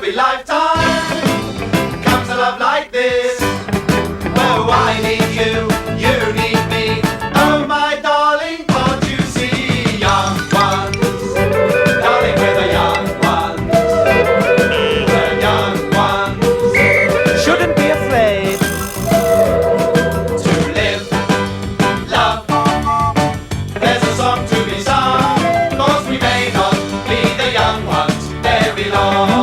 every lifetime comes a love like this. Oh, I need you, you need me. Oh, my darling, can't you see? Young ones, darling, we're the young ones. The young ones Shouldn't be afraid to live, love. There's a song to be sung, 'cause we may not be the young ones very long.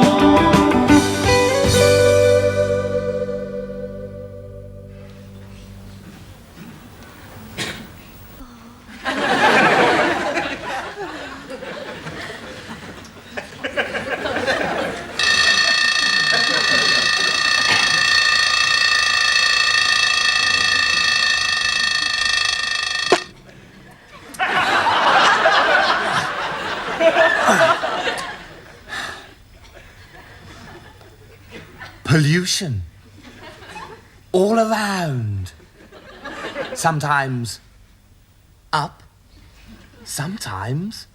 Pollution. All around. Sometimes up, sometimes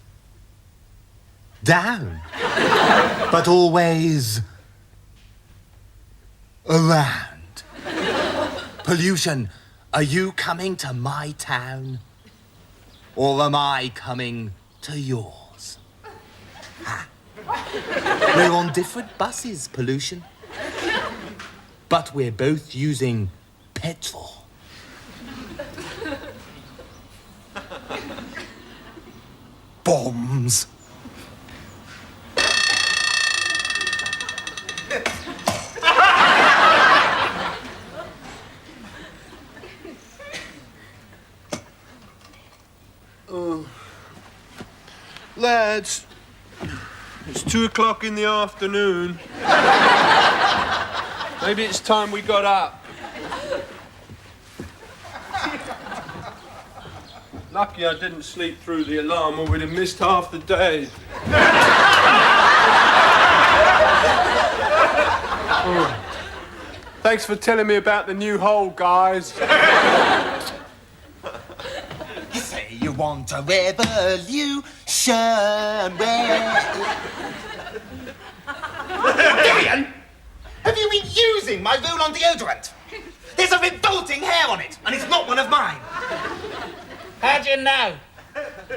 down. But always around. Pollution, are you coming to my town? Or am I coming to yours? Ha. We're on different buses, Pollution. But we're both using petrol. Bombs. Lads, it's 2 o'clock in the afternoon. Maybe it's time we got up. Lucky I didn't sleep through the alarm or we'd have missed half the day. Oh. Thanks for telling me about the new hole, guys. You say you want a revolution. Vivian, have you been using my roll-on deodorant? There's a revolting hair on it, and it's not one of mine. How do you know?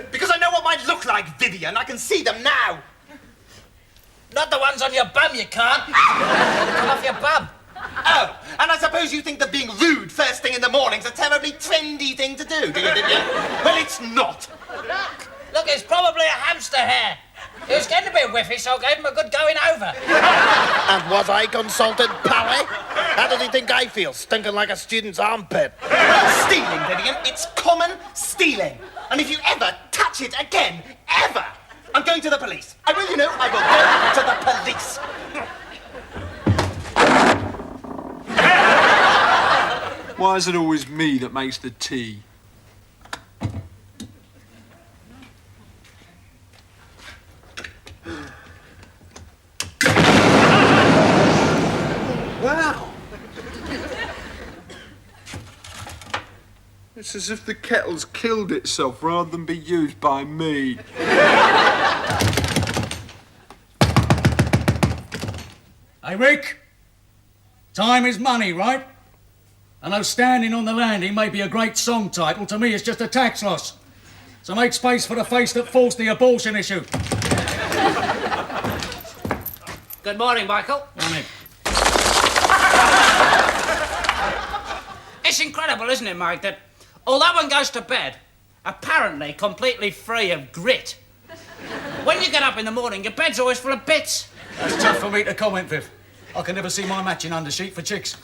Because I know what mine look like, Vivian. I can see them now. Not the ones on your bum, you can't. Come off your bum. Oh, and I suppose you think that being rude first thing in the morning's a terribly trendy thing to do you, Vivian? Well, it's not. Look, it's probably a hamster hair. He was getting a bit whiffy, so I gave him a good going over. And was I consulted, Pally? How does he think I feel, stinking like a student's armpit? Stealing, Vivian. It's common stealing. And if you ever touch it again, ever, I'm going to the police. I will, you know, I will go to the police. Why is it always me that makes the tea? Wow! It's as if the kettle's killed itself rather than be used by me. Hey, Rick. Time is money, right? I know standing on the landing may be a great song title. To me, it's just a tax loss. So make space for the face that forced the abortion issue. Good morning, Michael. Morning. It's incredible, isn't it, Mike, that although one goes to bed apparently completely free of grit, when you get up in the morning, your bed's always full of bits. That's tough for me to comment, Viv. I can never see my matching undersheet for chicks.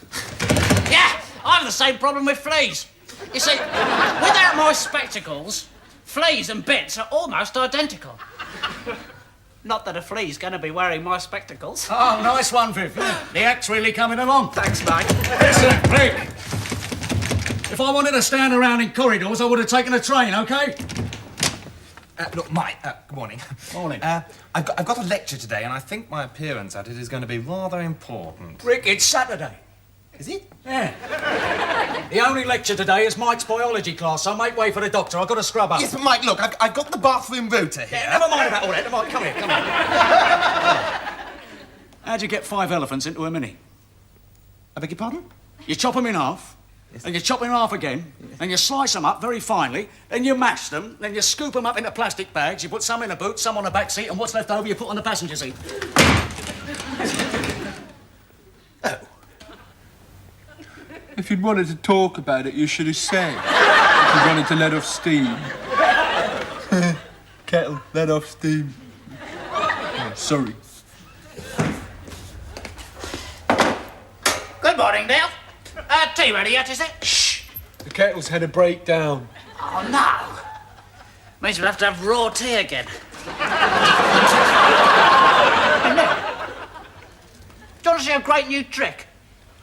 Yeah, I have the same problem with fleas. You see, without my spectacles, fleas and bits are almost identical. Not that a flea's going to be wearing my spectacles. Oh, nice one, Viv. The act's really coming along. Thanks, mate. Listen, Rick. If I wanted to stand around in corridors, I would have taken a train, OK? Look, Mike, good morning. Morning. I've got a lecture today, and I think my appearance at it is going to be rather important. Rick, it's Saturday. Is it? Yeah. The only lecture today is Mike's biology class, so make way for the doctor. I've got to scrub up. Yes, but Mike, look, I've got the bathroom rota here. Yeah, never mind about all that. Never mind. Come here. How'd you get 5 elephants into a mini? I beg your pardon? You chop them in half, and you chop them in half again, and you slice them up very finely, then you mash them, then you scoop them up into plastic bags, you put some in a boot, some on the back seat, and what's left over you put on the passenger seat. Oh. If you'd wanted to talk about it, you should have said. If you wanted to let off steam. Kettle, let off steam. Oh, sorry. Good morning, Neil. Tea ready yet, is it? Shh! The kettle's had a breakdown. Oh, no. Means we'll have to have raw tea again. Hey, Neil, do you want to see a great new trick?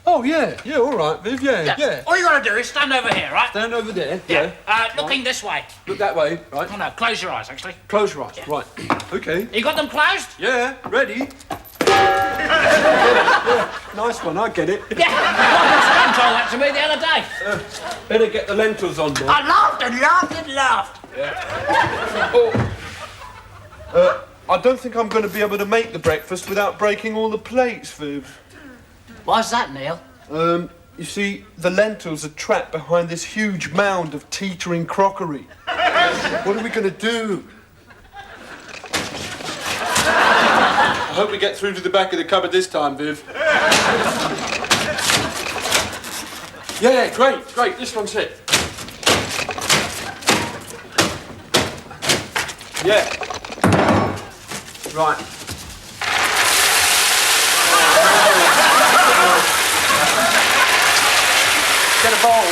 Oh, yeah. Yeah, all right, Viv. Yeah. All you got to do is stand over here, right? Stand over there. Looking this way. Look that way, right? Oh, no, close your eyes, actually. Close your eyes. Right. Okay. You got them closed? Yeah, ready? Nice one, I get it. Yeah. Your son told that to me the other day. Better get the lentils on now. I laughed and laughed and laughed. I don't think I'm going to be able to make the breakfast without breaking all the plates, Viv. Why's that, Neil? You see, the lentils are trapped behind this huge mound of teetering crockery. What are we going to do? I hope we get through to the back of the cupboard this time, Viv. Yeah, great. This one's it. Yeah. Right. Get a bowl.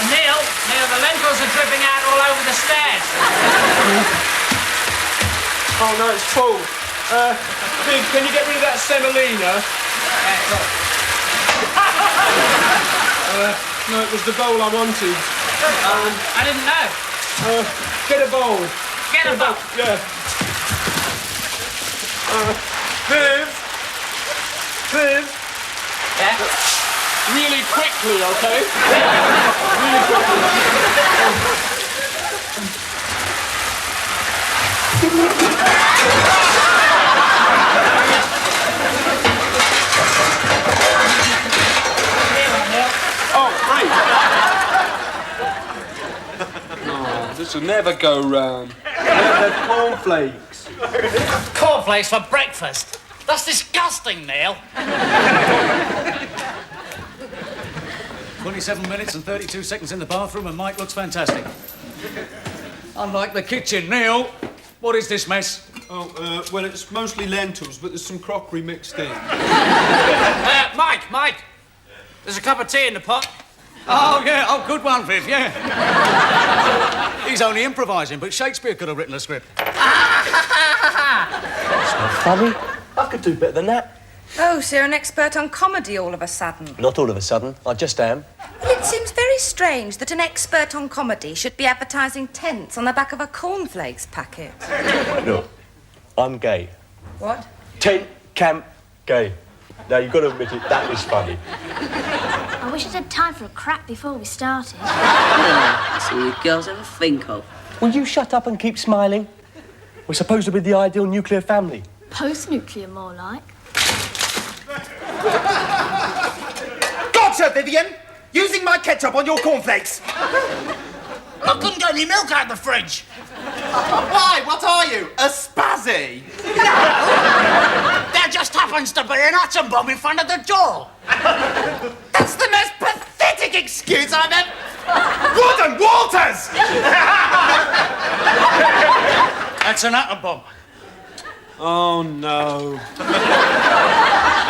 Neil, the lentils are dripping out all over the stairs. Oh no, it's full. Viv, can you get rid of that semolina? No, it was the bowl I wanted. I didn't know. Get a bowl. Get a bowl. Yeah. Viv. Yeah? Really quickly, okay? Oh, great. Oh, this will never go round. They're cornflakes. Cornflakes for breakfast? That's disgusting, Neil. 27 minutes and 32 seconds in the bathroom, and Mike looks fantastic. Unlike the kitchen, Neil, what is this mess? Oh, well, it's mostly lentils, but there's some crockery mixed in. Mike, there's a cup of tea in the pot. Oh, yeah, good one, Viv, yeah. He's only improvising, but Shakespeare could have written a script. Funny? I could do better than that. Oh, so you're an expert on comedy all of a sudden? Not all of a sudden. I just am. Well, it seems very strange that an expert on comedy should be advertising tents on the back of a cornflakes packet. Look, I'm gay. What? Tent, camp, gay. Now, you've got to admit it, that is funny. I wish I'd had time for a crap before we started. That's all you girls ever think of. Will you shut up and keep smiling? We're supposed to be the ideal nuclear family. Post-nuclear, more like. Gotcha, Vivian! Using my ketchup on your cornflakes. I couldn't get any milk out of the fridge. Why? What are you? A spazzy? There just happens to be an atom bomb in front of the door. That's the most pathetic excuse I've ever... Gordon Walters! That's an atom bomb. Oh, no.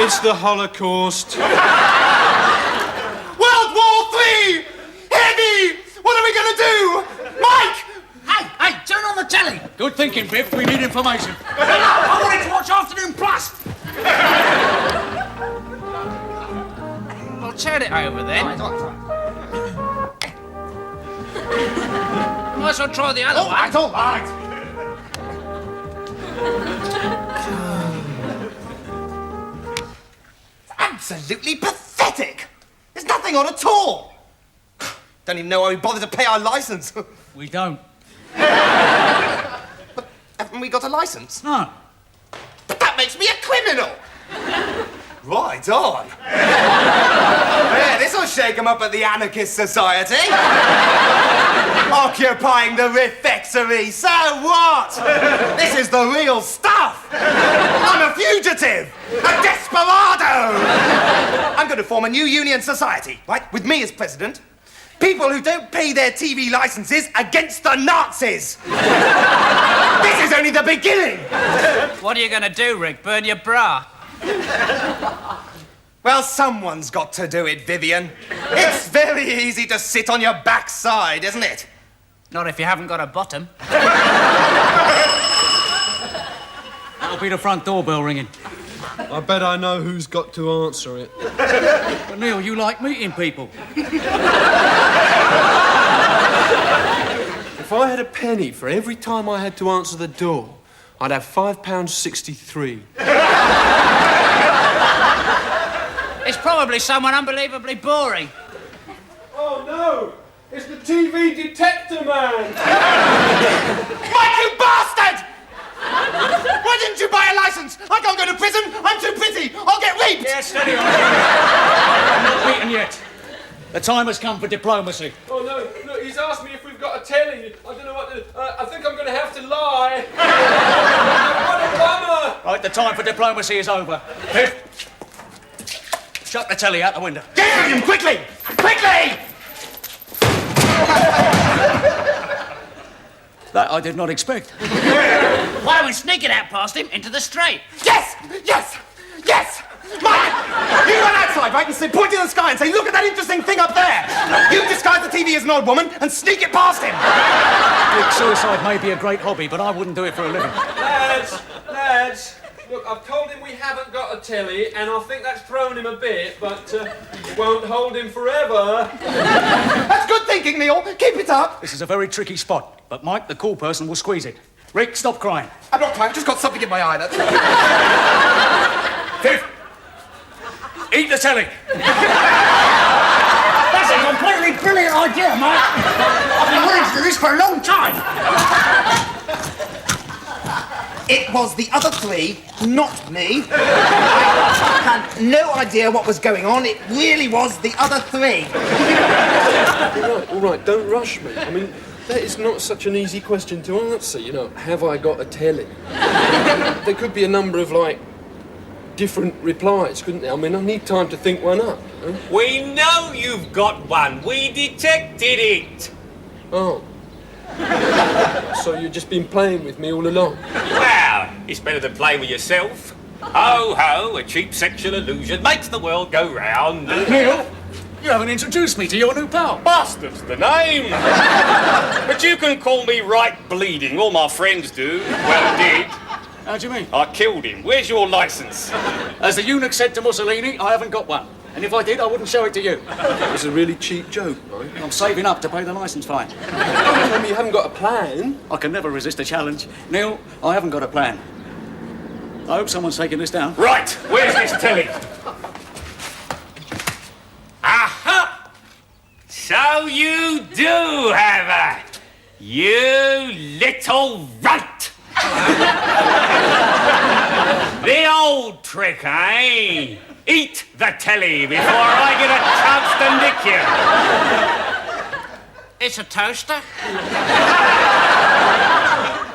It's the Holocaust. World War III! Heavy! What are we going to do? Mike! Hey, turn on the telly. Good thinking, Biff. We need information. I wanted to watch Afternoon Plus. I'll turn it over then. Might as well try the other one. All right. Absolutely pathetic! There's nothing on at all! Don't even know why we bothered to pay our licence. We don't. But haven't we got a licence? No. But That makes me a criminal. Right on. Yeah, this'll shake 'em up at the Anarchist Society. Occupying the refectory, so what? This is the real stuff. I'm a fugitive, a desperado. I'm going to form a new union society, right, with me as president. People who don't pay their TV licenses against the Nazis. This is only the beginning. What are you going to do, Rick? Burn your bra? Well, someone's got to do it, Vivian. It's very easy to sit on your backside, isn't it? Not if you haven't got a bottom. That'll be the front doorbell ringing. I bet I know who's got to answer it. But Neil, you like meeting people. If I had a penny for every time I had to answer the door, I'd have £5.63. It's probably someone unbelievably boring. Oh no! It's the TV detector man! Mike, you bastard! Why didn't you buy a license? I can't go to prison. I'm too pretty. I'll get raped. Yeah, steady on. I'm not beaten yet. The time has come for diplomacy. Oh no, look, he's asked me if we've got a telly. I don't know what to... I think I'm going to have to lie. What a bummer! Right, the time for diplomacy is over. Here. Chuck the telly out the window. Get at him, quickly! Quickly! That I did not expect. Why don't we sneak it out past him into the street? Yes! Yes! Yes! Mike! You run outside, right, and say, point to the sky and say, look at that interesting thing up there! You disguise the TV as an old woman and sneak it past him! Look, suicide may be a great hobby, but I wouldn't do it for a living. Lads, look, I've told him we haven't got a telly, and I think that's thrown him a bit, but it won't hold him forever. That's good thinking, Neil. Keep it up. This is a very tricky spot, but Mike, the cool person, will squeeze it. Rick, stop crying. I'm not crying, I've just got something in my eye, that's all. Fifth. Eat the telly. That's a completely brilliant idea, Mike. I've been wanting to do this for a long time. It was the other three, not me. I had no idea what was going on. It really was the other three. All right, don't rush me. I mean, that is not such an easy question to answer, you know. Have I got a telly? There could be a number of, like, different replies, couldn't there? I mean, I need time to think one up. Huh? We know you've got one. We detected it. Oh. So you've just been playing with me all along? Well, it's better than playing with yourself. Ho, ho, a cheap sexual illusion makes the world go round. Neil, you haven't introduced me to your new pal. Bastard's the name. But you can call me Right Bleeding. All my friends do. Well, did. How do you mean? I killed him. Where's your licence? As the eunuch said to Mussolini, I haven't got one. And if I did, I wouldn't show it to you. That was a really cheap joke, Mike. I'm saving up to pay the licence fine. Tell me you haven't got a plan. I can never resist a challenge. Neil, I haven't got a plan. I hope someone's taking this down. Right, where's this telly? Aha! So you do have a... You little runt! The old trick, eh? Eat the telly before I get a chance to nick you. It's a toaster?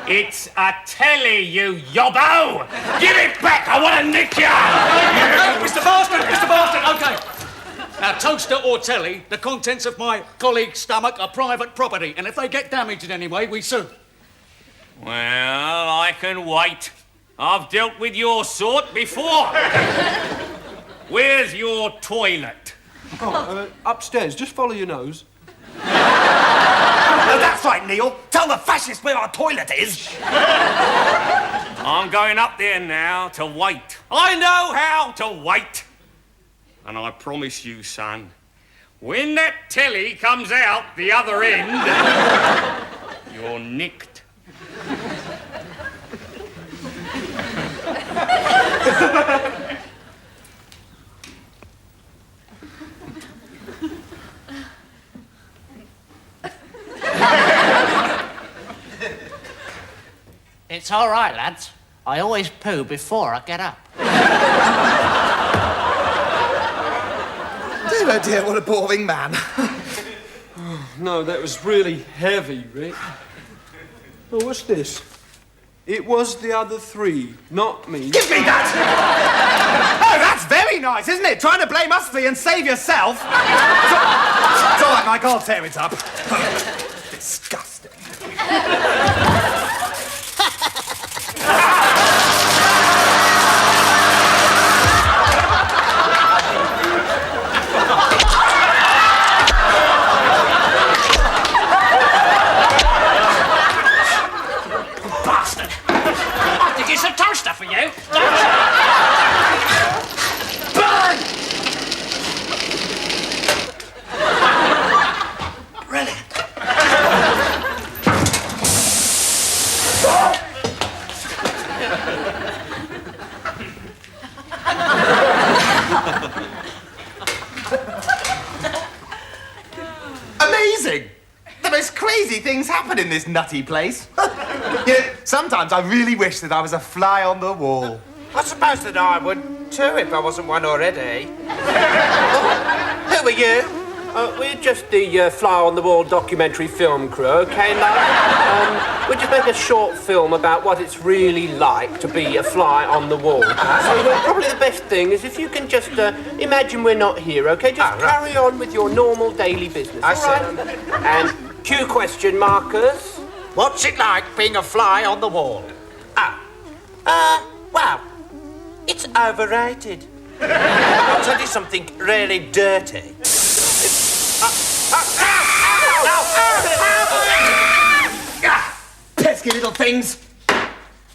It's a telly, you yobbo! Give it back, I want to nick you! Mr. Bastard, okay. Now, toaster or telly, the contents of my colleague's stomach are private property, and if they get damaged in any way, we sue. Well, I can wait. I've dealt with your sort before. Where's your toilet? Oh, upstairs. Just follow your nose. Oh, that's right, Neil. Tell the fascists where our toilet is. I'm going up there now to wait. I know how to wait. And I promise you, son, when that telly comes out the other end, you're nicked. It's all right, lads. I always poo before I get up. Dear, oh dear, what a boring man. No, that was really heavy, Rick. Oh, what's this? It was the other three, not me. Give me that! Oh, that's very nice, isn't it? Trying to blame us three and save yourself. It's all right, Mike, I'll tear it up. Disgusting. It's a toaster for you. Burn! Brilliant. Amazing! The most crazy things happen in this nutty place. You know, sometimes I really wish that I was a fly on the wall. I suppose that I would too if I wasn't one already. Oh, who are you? We're just the fly-on-the-wall documentary film crew, okay, love? We just make a short film about what it's really like to be a fly on the wall. So probably the best thing is if you can just imagine we're not here, okay? Just carry on with your normal daily business, all right? And cue question markers. What's it like being a fly on the wall? Well, it's overrated. I'll tell you something really dirty. Pesky little things.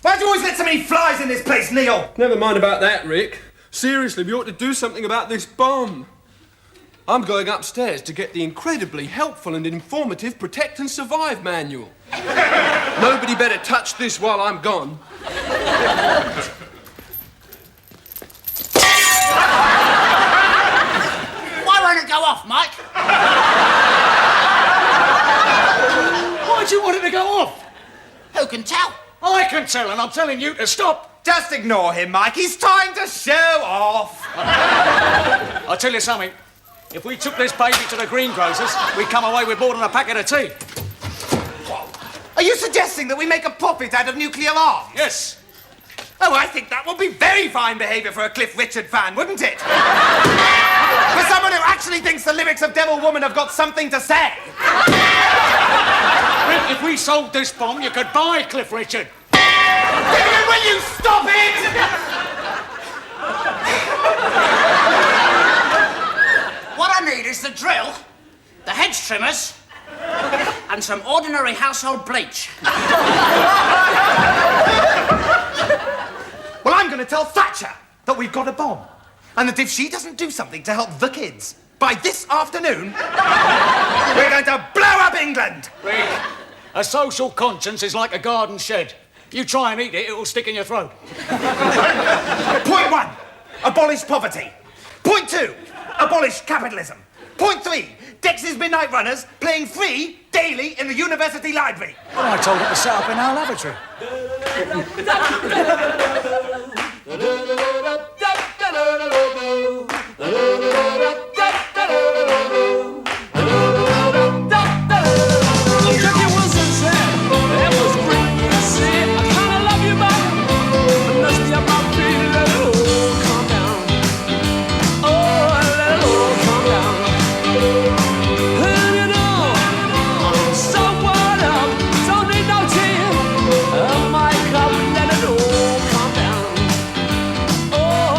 Why do you always let so many flies in this place, Neil? Never mind about that, Rick. Seriously, we ought to do something about this bomb. I'm going upstairs to get the incredibly helpful and informative Protect and Survive manual. Nobody better touch this while I'm gone. Why won't it go off, Mike? Why do you want it to go off? Who can tell? I can tell, and I'm telling you to stop. Just ignore him, Mike. He's trying to show off. I'll tell you something. If we took this baby to the greengrocers, we'd come away with more than a packet of tea. Are you suggesting that we make a profit out of nuclear arms? Yes. Oh, I think that would be very fine behaviour for a Cliff Richard fan, wouldn't it? For someone who actually thinks the lyrics of Devil Woman have got something to say. If we sold this bomb, you could buy Cliff Richard. Will you stop it? What I need is the drill, the hedge trimmers, and some ordinary household bleach. Well, I'm going to tell Thatcher that we've got a bomb. And that if she doesn't do something to help the kids, by this afternoon, we're going to blow up England. Rick, a social conscience is like a garden shed. You try and eat it, it will stick in your throat. Point 1, abolish poverty. Point 2, abolish capitalism. Point 3, Dex's Midnight Runners playing free daily in the university library. Well, I told her to set up in our lavatory. Oh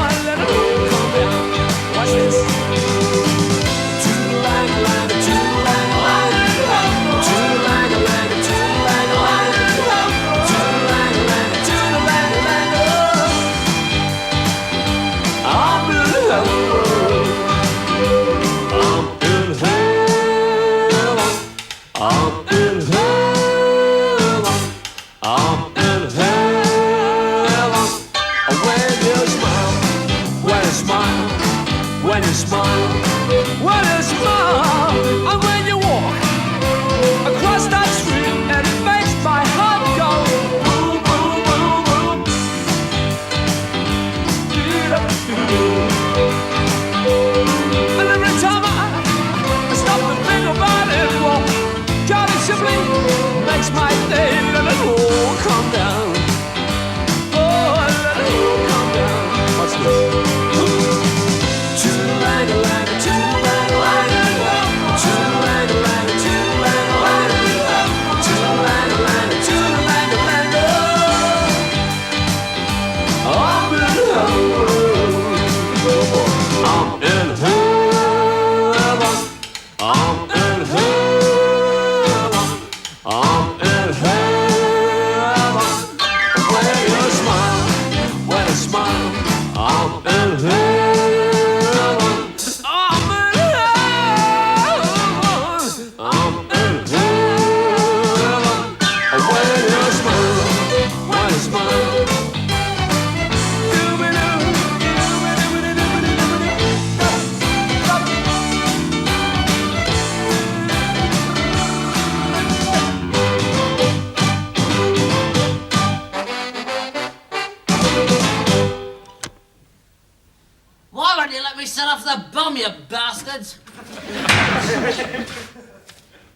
you bastards.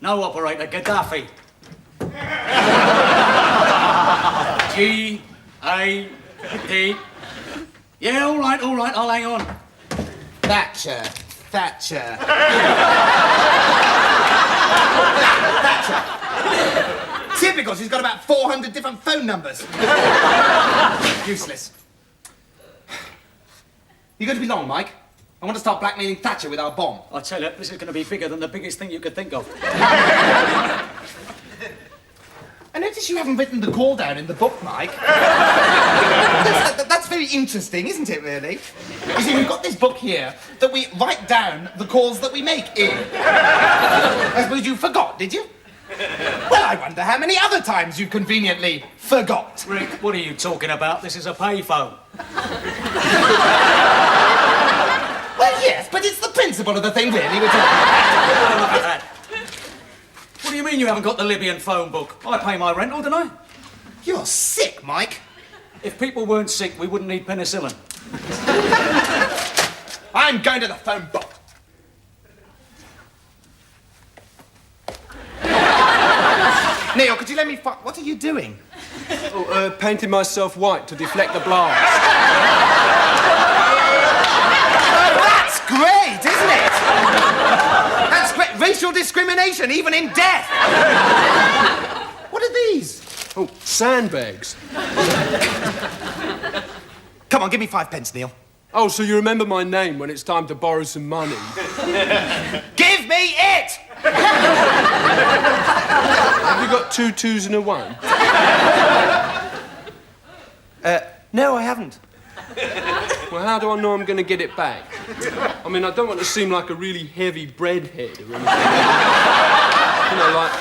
No, operator, Gaddafi. G-A-D. Yeah, all right, I'll hang on. Thatcher. Typical, she's got about 400 different phone numbers. Useless. You going to be long, Mike? I want to start blackmailing Thatcher with our bomb. I tell you, this is going to be bigger than the biggest thing you could think of. I notice you haven't written the call down in the book, Mike. That's very interesting, isn't it, really? You see, we've got this book here that we write down the calls that we make in. I suppose you forgot, did you? Well, I wonder how many other times you conveniently forgot. Rick, what are you talking about? This is a payphone. Well, yes, but it's the principle of the thing, really. We're talking about. What do you mean you haven't got the Libyan phone book? I pay my rental, don't I? You're sick, Mike. If people weren't sick, we wouldn't need penicillin. I'm going to the phone book. Neil, could you let me what are you doing? Oh, painting myself white to deflect the blast. Oh, that's great, isn't it? That's great. Racial discrimination, even in death. What are these? Oh, sandbags. Come on, give me 5 pence, Neil. Oh, so you remember my name when it's time to borrow some money? Give me it! Have you got 2 2s and a 1? No, I haven't. Well, how do I know I'm going to get it back? I mean, I don't want to seem like a really heavy breadhead or anything. You know, like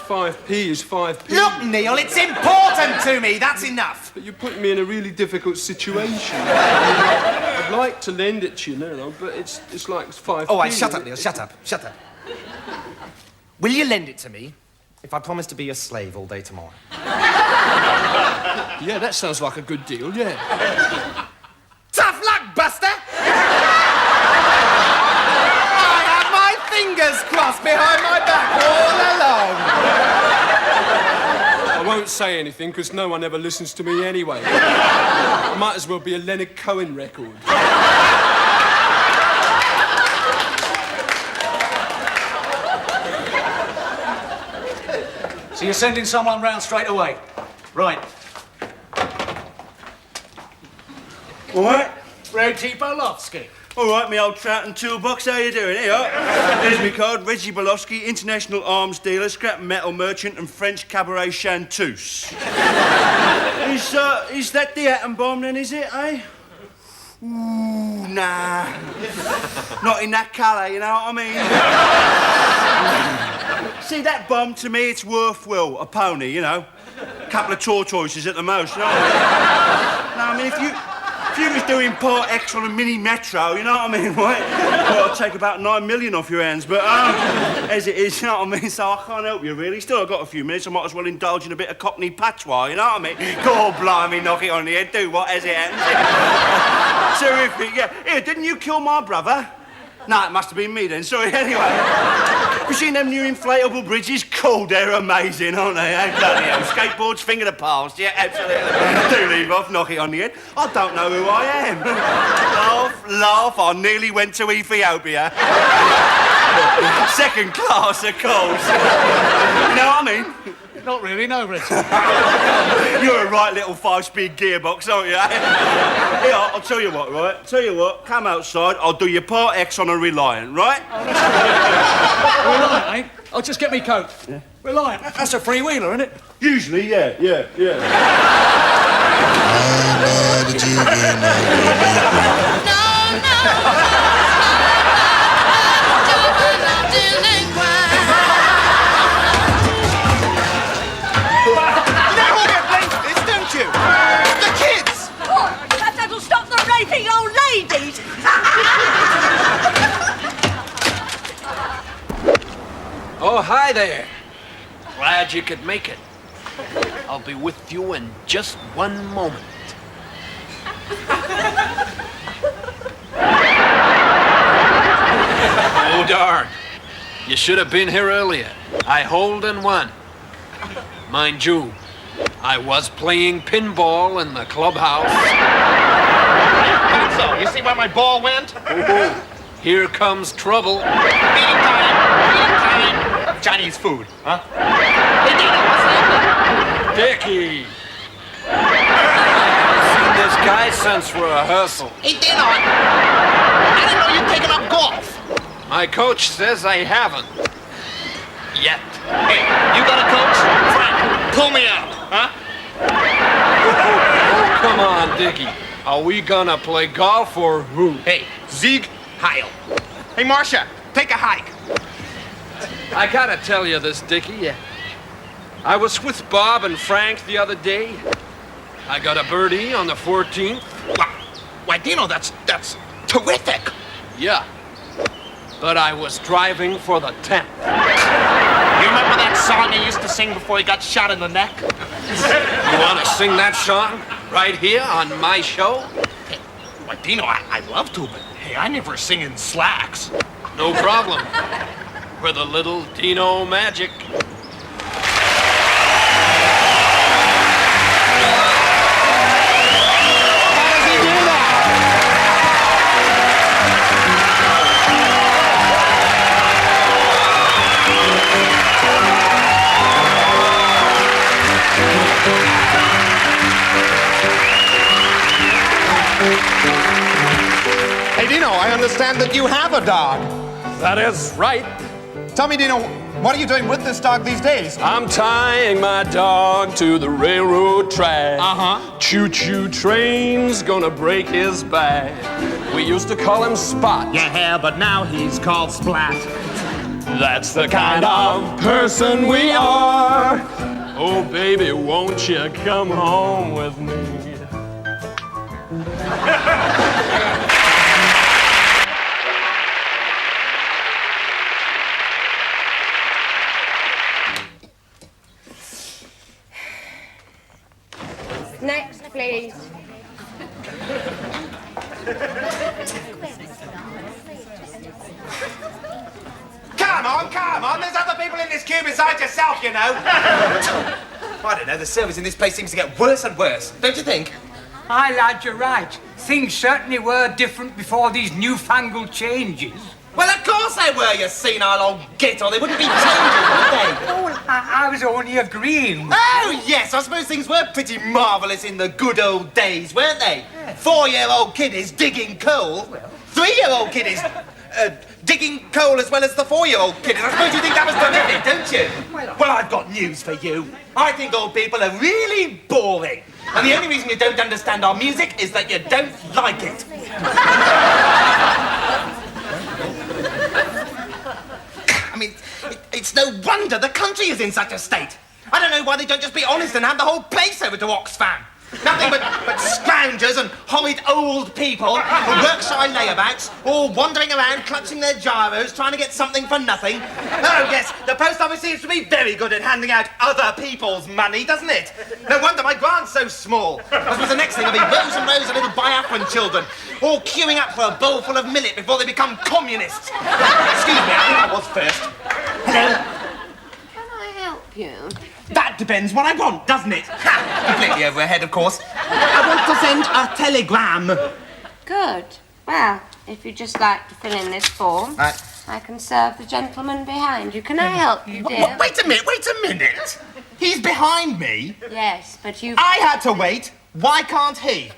5p is 5p. Look, Neil, it's important to me. That's enough. But you're putting me in a really difficult situation. I'd like to lend it to you now, but it's like 5p. Oh, shut up, Neil. Shut up. Will you lend it to me if I promise to be your slave all day tomorrow? Yeah, that sounds like a good deal, yeah. Tough luck, Buster! I have my fingers crossed behind my back all along. I won't say anything, because no one ever listens to me anyway. It might as well be a Leonard Cohen record. So you're sending someone round straight away? Right. All right? Reggie Bolofsky. All right, me old trout and toolbox, how you doing? Here, here's me card, Reggie Bolofsky, international arms dealer, scrap metal merchant and French cabaret chanteuse. Is that the atom bomb then, is it, eh? Ooh, nah. Not in that colour, you know what I mean? See, that bomb, to me, it's worth, well, a pony, you know. A couple of tortoises at the most, you know what I mean? No, I mean, if you was doing Part X on a mini metro, you know what I mean, right? Well, I'd take about 9 million off your hands, but as it is, you know what I mean, so I can't help you, really. Still, I've got a few minutes, I might as well indulge in a bit of Cockney patois, you know what I mean? God blimey, knock it on the head, do what, as it happens. Terrific, yeah. Here, didn't you kill my brother? No, it must have been me then, sorry, anyway. You seen them new inflatable bridges? Cool, they're amazing, aren't they? Eh? Bloody hell. Skateboards, finger the past, yeah, absolutely. Do leave off, knock it on the head. I don't know who I am. Laugh, I nearly went to Ethiopia. Second class, of course. You know what I mean? Not really, no, Rich. You're a right little 5-speed gearbox, aren't you? Here, I'll tell you what, right? Tell you what, come outside, I'll do your Part X on a Reliant, right? Reliant, eh? I'll just get me coat. Yeah. Reliant, that's a freewheeler, isn't it? Usually, yeah. That'll stop the raping old ladies! Oh, hi there. Glad you could make it. I'll be with you in just one moment. dog. You should have been here earlier. I hold and won. Mind you, I was playing pinball in the clubhouse. So, you see where my ball went? Oh, here comes trouble. Feeding time! Chinese food, huh? Hey, Dino, what's happening? Dickie! I've seen this guy since rehearsal. Hey, Dino, I didn't know you'd taken up golf. My coach says I haven't. Yet. Hey, you got a coach? Frank, pull me out, huh? Oh, come on, Dickie. Are we gonna play golf or who? Hey, Sieg Heil. Hey, Marcia, take a hike. I gotta tell you this, Dickie. I was with Bob and Frank the other day. I got a birdie on the 14th. Why, Dino, that's terrific. Yeah. But I was driving for the 10th. You remember that song he used to sing before he got shot in the neck? You want to sing that song right here on my show? Hey, why, Dino, I'd love to, but hey, I never sing in slacks. No problem. With a little Dino magic. Hey, Dino, I understand that you have a dog. That is right. Tell me, Dino, what are you doing with this dog these days? I'm tying my dog to the railroad track. Uh-huh. Choo-choo train's gonna break his back. We used to call him Spot. Yeah, but now he's called Splat. That's the kind of person we are. Oh, baby, won't you come home with me? Next, please. Come on, there's other people in this queue besides yourself, you know. I don't know, the service in this place seems to get worse and worse, don't you think? Aye, lad, you're right. Things certainly were different before these newfangled changes. Well, of course they were, you senile old git, or they wouldn't be changes, would they? Oh, I was only agreeing. Oh, yes, I suppose things were pretty marvellous in the good old days, weren't they? 4-year-old kiddies digging coal. 3-year-old kiddies digging coal as well as the 4-year-old kiddies. I suppose you think that was terrific, don't you? Well, I've got news for you. I think old people are really boring. And the only reason you don't understand our music is that you don't like it. I mean, it's no wonder the country is in such a state. I don't know why they don't just be honest and hand the whole place over to Oxfam. Nothing but scroungers and horrid old people and work-shy layabouts all wandering around clutching their gyros trying to get something for nothing. Oh, yes, the post office seems to be very good at handing out other people's money, doesn't it? No wonder my grant's so small. I suppose the next thing will be rows and rows of little Biafran children all queuing up for a bowl full of millet before they become communists. Excuse me, I think I was first. Hello? Can I help you? That depends what I want, doesn't it? Ha! Completely over her head, of course. I want to send a telegram. Good. Well, if you'd just like to fill in this form, Right. I can serve the gentleman behind you. Can I help you, dear? Wait a minute. He's behind me. Yes, but you... I had to wait. Why can't he?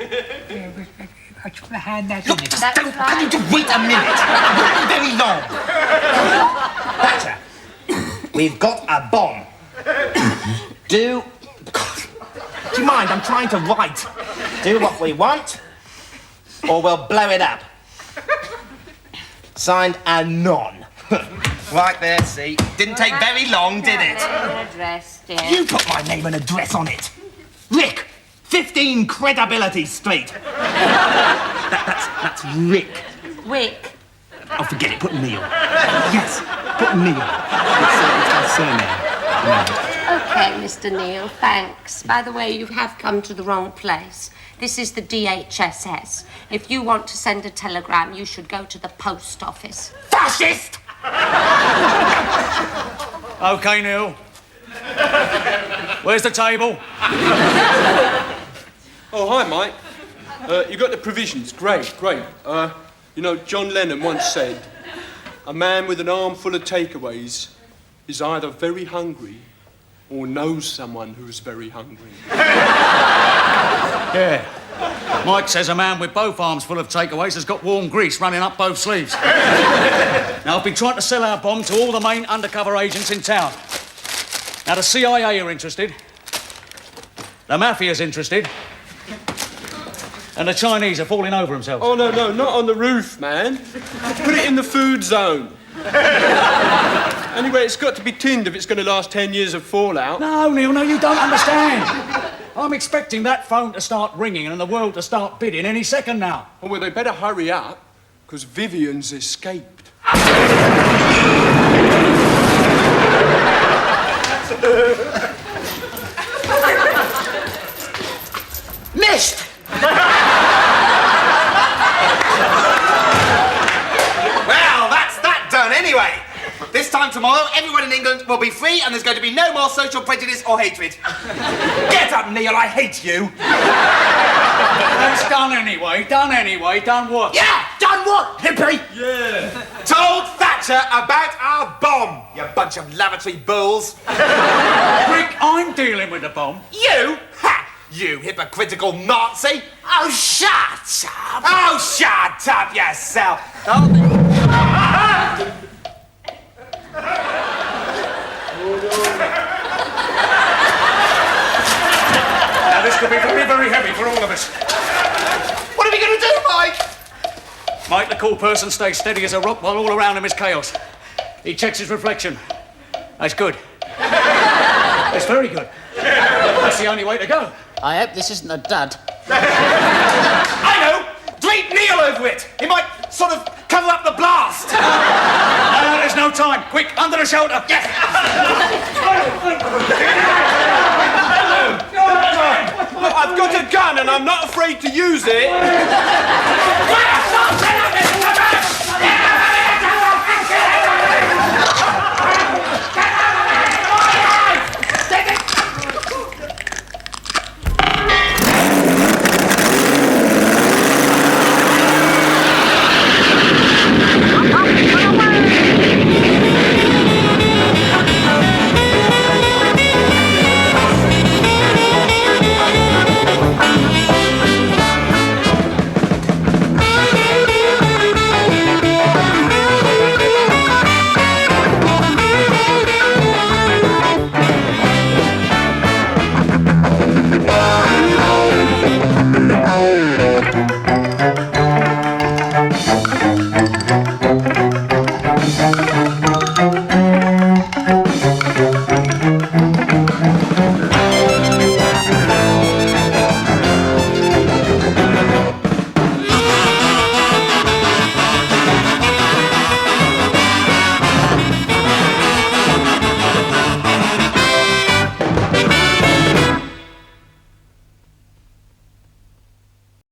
I just want to hand that Look, in. just don't... Can you just wait a minute? It won't be very long. Thatcher, we've got a bomb. Do you mind? I'm trying to write. Do what we want, or we'll blow it up. Signed, Anon. Right there, see? Didn't take very long, did it? Name and address, dear. You put my name and address on it. Rick, 15 Credibility Street. That's Rick. Wick. Oh, forget it. Put Neil. Yes, put Neil. It's my surname. No. OK, Mr. Neil, thanks. By the way, you have come to the wrong place. This is the DHSS. If you want to send a telegram, you should go to the post office. Fascist! OK, Neil. Where's the table? Oh, hi, Mike. You got the provisions. Great, great. You know, John Lennon once said, a man with an arm full of takeaways is either very hungry or knows someone who's very hungry. Yeah. Mike says a man with both arms full of takeaways has got warm grease running up both sleeves. Now, I've been trying to sell our bomb to all the main undercover agents in town. Now, the CIA are interested. The Mafia's interested. And the Chinese are falling over themselves. Oh, no, not on the roof, man. Put it in the food zone. Anyway, it's got to be tinned if it's going to last 10 years of fallout. No, Neil, no, you don't understand. I'm expecting that phone to start ringing and the world to start bidding any second now. Oh, well, they better hurry up, because Vivian's escaped. Missed! Well, that's that done anyway. This time tomorrow, everyone in England will be free and there's going to be no more social prejudice or hatred. Get up, Neil, I hate you. That's done anyway, done what? Yeah, done what, hippie? Yeah. Told Thatcher about our bomb, you bunch of lavatory bulls. Rick, I'm dealing with the bomb. You? Ha! You hypocritical Nazi! Oh, shut up! Oh, shut up yourself! Now, this could be very, very heavy for all of us. What are we going to do, Mike? Mike, the cool person, stays steady as a rock while all around him is chaos. He checks his reflection. That's good. That's very good. That's the only way to go. I hope this isn't a dud. I know! Drape Neil over it! He might sort of cover up the blast! No, there's no time. Quick, under the shelter. Yes! Look, I've got a gun and I'm not afraid to use it. Quick, stop,